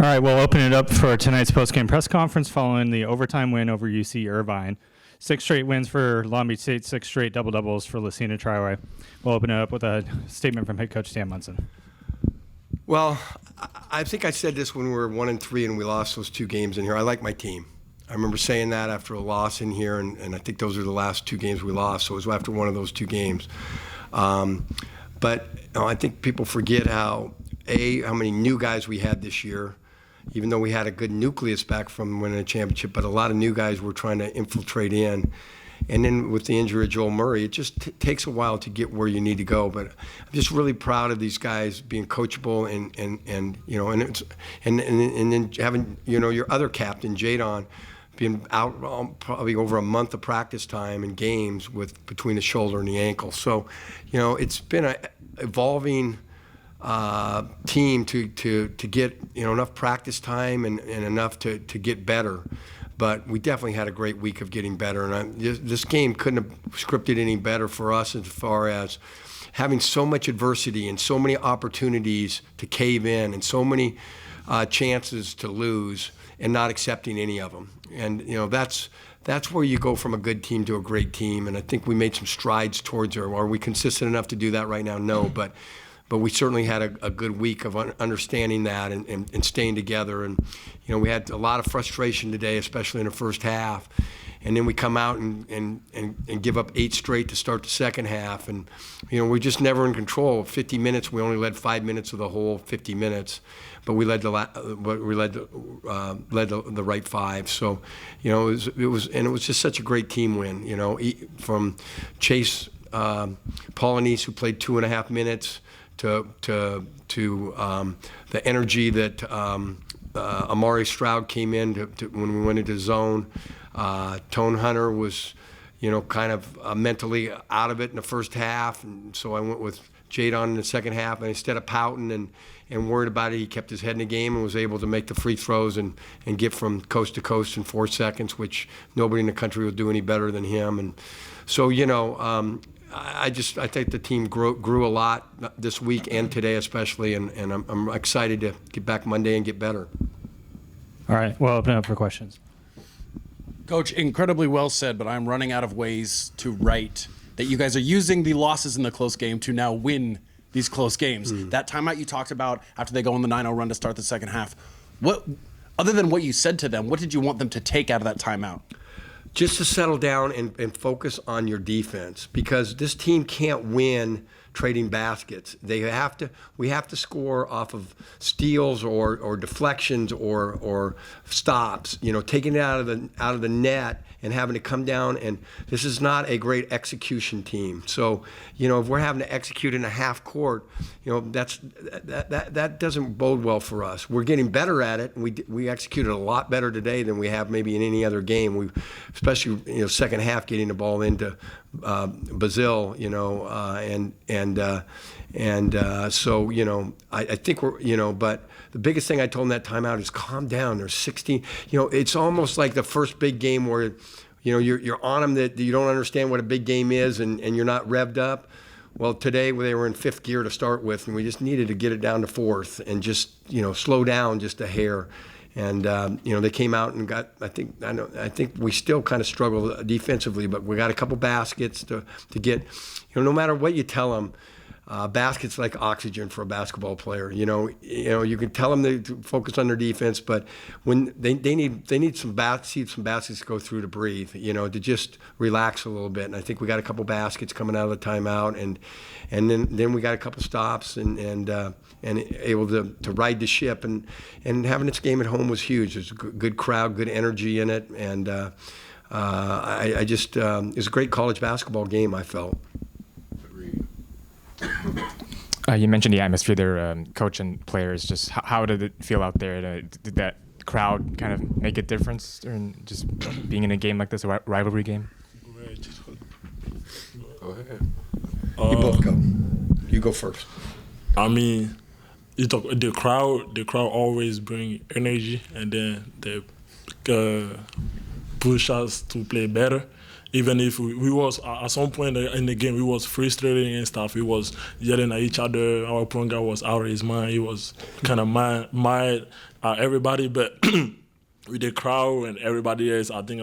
All right, we'll open it up for tonight's post-game press conference following the overtime win over UC Irvine. 6 straight wins for Long Beach State, 6 straight double-doubles for Lucina Triway. We'll open it up with a statement from head coach Dan Munson. Well, I think I said this when we were 1-3 and we lost those 2 games in here. I like my team. I remember saying that after a loss in here, and I think those are the last 2 games we lost, so it was after one of those 2 games. But I think people forget how many new guys we had this year, even though we had a good nucleus back from winning a championship, but a lot of new guys were trying to infiltrate in. And then with the injury of Joel Murray, it just takes a while to get where you need to go. But I'm just really proud of these guys being coachable and then having, your other captain, Jadon, being out probably over a month of practice time and games with between the shoulder and the ankle. So, it's been an evolving team to get enough practice time and enough to get better. But we definitely had a great week of getting better, and this game couldn't have scripted any better for us as far as having so much adversity and so many opportunities to cave in and so many chances to lose and not accepting any of them. And that's where you go from a good team to a great team, and I think we made some strides towards her. Are we consistent enough to do that right now? No, but we certainly had a good week of understanding that and staying together. And, we had a lot of frustration today, especially in the first half. And then we come out and give up 8 straight to start the second half. And, we're just never in control. 50 minutes, we only led 5 minutes of the whole 50 minutes. But we led the right 5. So, it was just such a great team win, from Chase Polanese, who played 2.5 minutes, to the energy that Amari Stroud came in to when we went into zone. Tone Hunter was, kind of mentally out of it in the first half, and so I went with Jadon in the second half. And instead of pouting and worried about it, he kept his head in the game and was able to make the free throws and get from coast to coast in 4 seconds, which nobody in the country will do any better than him. And so, I think the team grew a lot this week and today especially, and I'm excited to get back Monday and get better. All right, we'll open it up for questions. Coach, incredibly well said, but I'm running out of ways to write that you guys are using the losses in the close game to now win these close games. That timeout you talked about after they go on the 9-0 run to start the second half, what, other than what you said to them, what did you want them to take out of that timeout? Just to settle down and focus on your defense, because this team can't win trading baskets. We have to score off of steals or deflections or stops. Taking it out of the net and having to come down. And this is not a great execution team. So if we're having to execute in a half court, that doesn't bode well for us. We're getting better at it. And we executed a lot better today than we have maybe in any other game. We, especially second half, getting the ball into Brazil, so I think we're but the biggest thing I told him that timeout is calm down. There's 16. It's almost like the first big game where you're on them that you don't understand what a big game is and you're not revved up. Well, today they were in 5th gear to start with, and we just needed to get it down to 4th and just slow down just a hair. And they came out and got. I think we still kind of struggle defensively, but we got a couple baskets to get. No matter what you tell them, baskets like oxygen for a basketball player. You can tell them to focus on their defense, but when they need some baskets to go through to breathe. To just relax a little bit. And I think we got a couple baskets coming out of the timeout, and then we got a couple stops and able to ride the ship, and having this game at home was huge. There's a good crowd, good energy in it, and it was a great college basketball game, I felt. You mentioned the atmosphere there, coach and players. Just how did it feel out there? Did that crowd kind of make a difference during just being in a game like this, a rivalry game? Go ahead. You both go. You go first. I mean, the crowd always bring energy, and then they push us to play better. Even if we was at some point in the game, we was frustrated and stuff. We was yelling at each other. Our point guard was out of his mind. He was kind of mad everybody, but with the crowd and everybody else, I think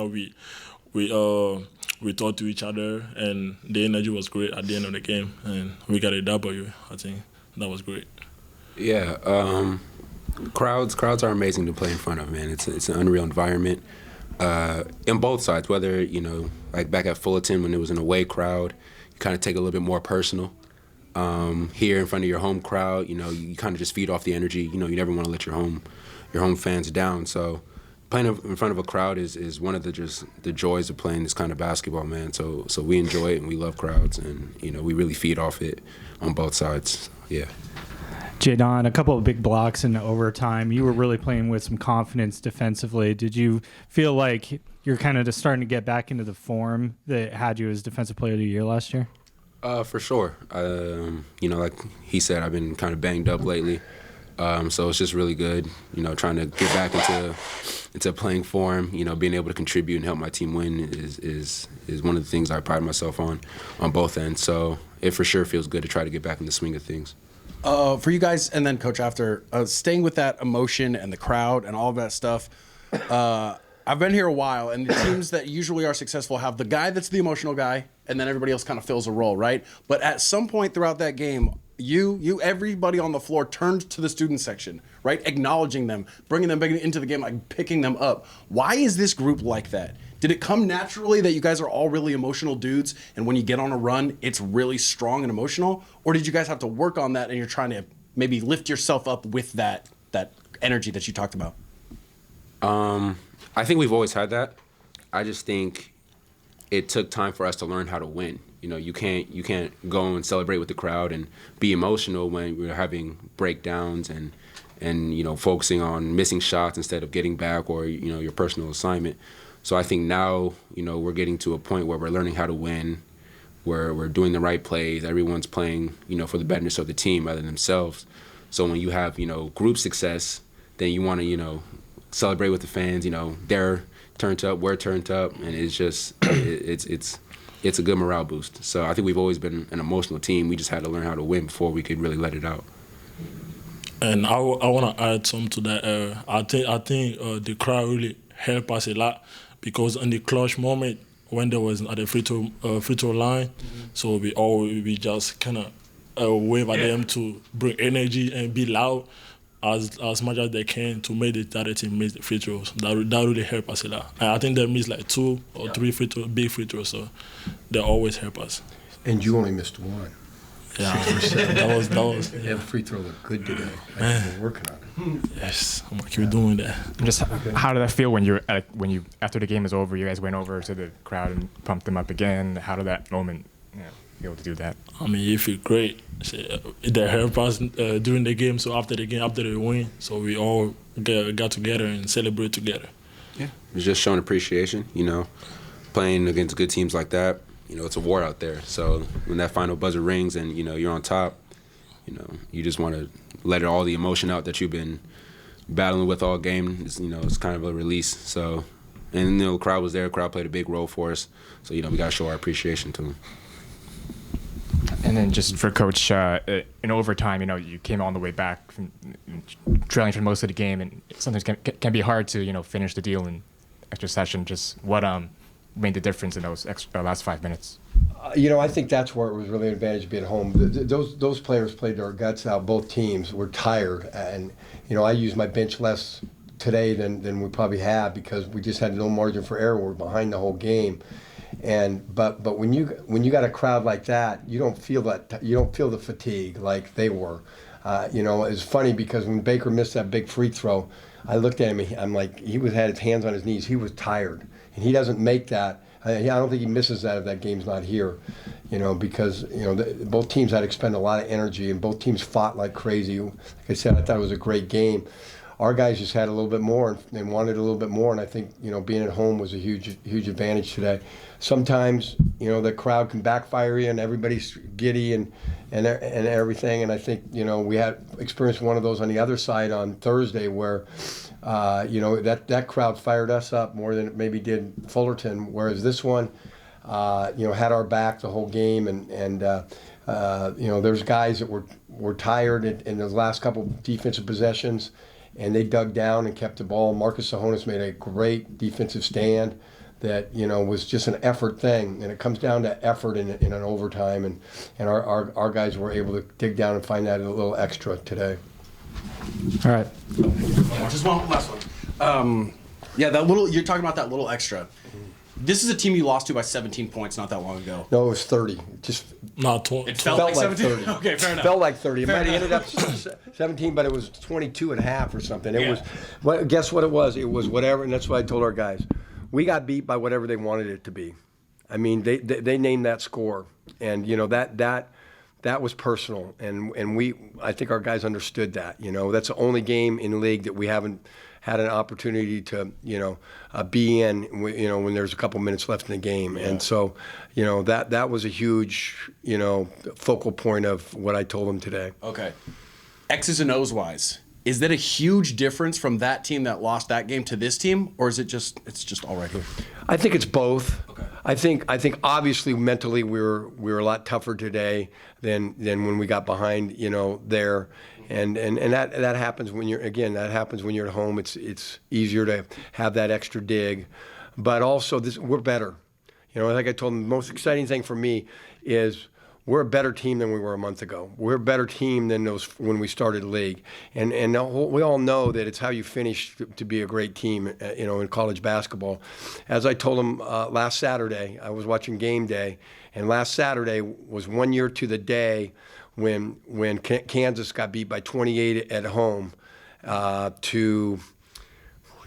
we talked to each other, and the energy was great at the end of the game, and we got a W. I think that was great. Yeah, crowds are amazing to play in front of, man. It's an unreal environment. In both sides, whether, like back at Fullerton when it was an away crowd, you kind of take it a little bit more personal. Here in front of your home crowd, you kind of just feed off the energy. You never want to let your home fans down. So playing in front of a crowd is one of the joys of playing this kind of basketball, man. So we enjoy it and we love crowds, and we really feed off it on both sides. Yeah. Jadon, a couple of big blocks in overtime. You were really playing with some confidence defensively. Did you feel like you're kind of just starting to get back into the form that had you as Defensive Player of the Year last year? For sure. Like he said, I've been kind of banged up lately. So it's just really good, trying to get back into playing form. Being able to contribute and help my team win is one of the things I pride myself on both ends. So it for sure feels good to try to get back in the swing of things. For you guys, and then Coach, after staying with that emotion and the crowd and all of that stuff, I've been here a while, and the teams that usually are successful have the guy that's the emotional guy, and then everybody else kind of fills a role, right? But at some point throughout that game, everybody on the floor turned to the student section, right? Acknowledging them, bringing them back into the game, like picking them up. Why is this group like that? Did it come naturally that you guys are all really emotional dudes, and when you get on a run, it's really strong and emotional? Or did you guys have to work on that and you're trying to maybe lift yourself up with that energy that you talked about? I think we've always had that. I just think it took time for us to learn how to win. You can't go and celebrate with the crowd and be emotional when we're having breakdowns and focusing on missing shots instead of getting back or your personal assignment. So I think now we're getting to a point where we're learning how to win, where we're doing the right plays. Everyone's playing for the betterment of the team rather than themselves. So when you have group success, then you want to celebrate with the fans. They're turned up, we're turned up, and it's just it's a good morale boost. So I think we've always been an emotional team. We just had to learn how to win before we could really let it out. And I want to add something to that. I think the crowd really helped us a lot, because in the clutch moment when there was at the free throw line, so we just kind of wave at them to bring energy and be loud as much as they can to make the other team miss the free throws. That really help us a lot. And I think they missed like 2 or 3 big free throws, so they always help us. And you only missed one. Yeah, that was. Yeah, the free throw looked good today. I think we're working on it. Yes, I'm gonna keep doing that. Just how did that feel when you after the game was over, you guys went over to the crowd and pumped them up again? How did that moment be able to do that? I mean, it feel great. They help us during the game. So after the game, after the win, so we all got together and celebrate together. Yeah, it's just showing appreciation. Playing against good teams like that. It's a war out there. So when that final buzzer rings and you're on top, you just want to let all the emotion out that you've been battling with all game. It's kind of a release. So, and the crowd was there. The crowd played a big role for us. So we got to show our appreciation to them. And then just for Coach, in overtime, you came all the way back from trailing for most of the game, and sometimes can be hard to finish the deal in extra session. Just what made the difference in those last 5 minutes? I think that's where it was really an advantage being home. Those players played their guts out. Both teams were tired, and I used my bench less today than we probably have because we just had no margin for error. We're behind the whole game, but when you got a crowd like that, you don't feel the fatigue like they were. It's funny because when Baker missed that big free throw, I looked at him. I'm like, he had his hands on his knees. He was tired. And he doesn't make that. I don't think he misses that if that game's not here, because both teams had to expend a lot of energy and both teams fought like crazy. Like I said, I thought it was a great game. Our guys just had a little bit more and wanted a little bit more, and I think being at home was a huge advantage today. Sometimes the crowd can backfire you and everybody's giddy and everything, and I think we had experienced one of those on the other side on Thursday where. That crowd fired us up more than it maybe did Fullerton, whereas this one, had our back the whole game, and there's guys that were tired in those last couple defensive possessions, and they dug down and kept the ball. Marcus Sahonis made a great defensive stand that, you know, was just an effort thing, and it comes down to effort in an overtime, and our guys were able to dig down and find that a little extra today. All right. Just one last one. Yeah, that little, you're talking about that little extra. This is a team you lost to by 17 points not that long ago. No, it was 30. Just Not 20. It felt, felt like like 17. 30. Okay, fair enough. Felt like 30. It Fair might have ended enough. up 17, but it was 22 and a half or something. It Yeah. was, what, guess what it was? It was whatever, and that's what I told our guys. We got beat by whatever they wanted it to be. I mean, they named that score, and you know that was personal, and I think our guys understood that. You know, that's the only game in the league that we haven't had an opportunity to, you know, be in, you know, when there's a couple minutes left in the game. Yeah. And so, you know, that was a huge, you know, focal point of what I told them today. Okay. X's and O's wise, is that a huge difference from that team that lost that game to this team, or is it's just all right here? I think it's both. Okay. I think obviously mentally we were a lot tougher today than when we got behind, you know, there. And that happens when you're at home. It's easier to have that extra dig, but also we're better. You know, like I told them, the most exciting thing for me is we're a better team than we were a month ago. We're a better team than when we started the league, and we all know that it's how you finish to be a great team. You know, in college basketball. As I told them last Saturday, I was watching game day, and last Saturday was 1 year to the day when Kansas got beat by 28 at home to, you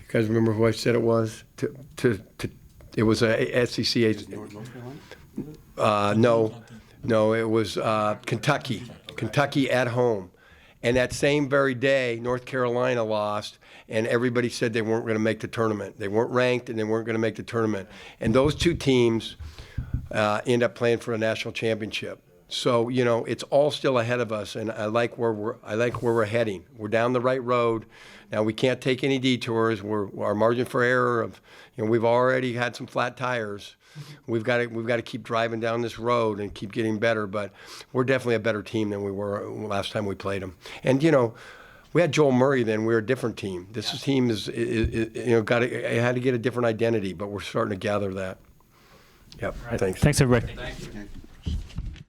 guys remember who I said it was? It was a SEC. No, it was Kentucky at home. And that same very day, North Carolina lost, and everybody said they weren't going to make the tournament. They weren't ranked, and they weren't going to make the tournament. And those two teams end up playing for a national championship. So, you know, it's all still ahead of us, and I like where we're heading. We're down the right road. Now we can't take any detours. Our margin for error of, you know, we've already had some flat tires. We've got to keep driving down this road and keep getting better. But we're definitely a better team than we were last time we played them. And you know, we had Joel Murray then. We were a different team. This team is you know, had to get a different identity, but we're starting to gather that. Yep. Thanks. Thanks, everybody. Thank you.